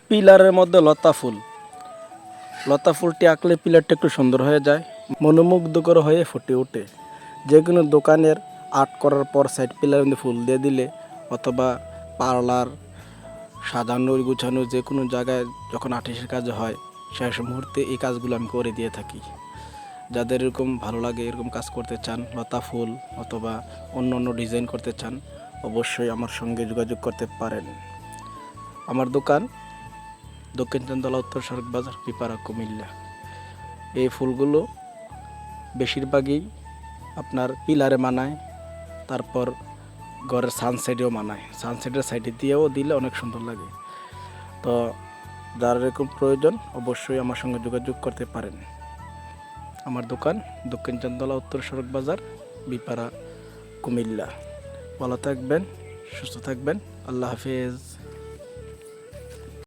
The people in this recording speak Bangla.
পিলারের মধ্যে লতা ফুলটি আঁকলে পিলারটা একটু সুন্দর হয়ে যায়, মনোমুগ্ধকর হয়ে ফুটে ওঠে। যে কোনো দোকানের আর্ট করার পর সাইড পিলারের মধ্যে ফুল দিয়ে দিলে, অথবা পার্লার সাজানো গুছানো যে কোনো জায়গায় যখন আর্টিস্টের কাজ হয়, শেষ মুহূর্তে এই কাজগুলো আমি করে দিয়ে থাকি। যাদের এরকম ভালো লাগে, এরকম কাজ করতে চান, লতা ফুল অথবা অন্য অন্য ডিজাইন করতে চান, অবশ্যই আমার সঙ্গে যোগাযোগ করতে পারেন। আমার দোকান দক্ষিণ চান্দলা, উত্তর সড়ক বাজার, পিপারা, কুমিল্লা। এই ফুলগুলো বেশিরভাগই আপনার পিলারে মানায়, তারপর ঘরের সানসাইডেও মানায়, সানসাইডের সাইডে দিয়েও দিলে অনেক সুন্দর লাগে। তো যার এরকম প্রয়োজন অবশ্যই আমার সঙ্গে যোগাযোগ করতে পারেন। আমার দোকান দক্ষিণ চান্দলা, উত্তর সড়ক বাজার, বিপাড়া, কুমিল্লা। ভালো থাকবেন, সুস্থ থাকবেন। আল্লাহ হাফেজ।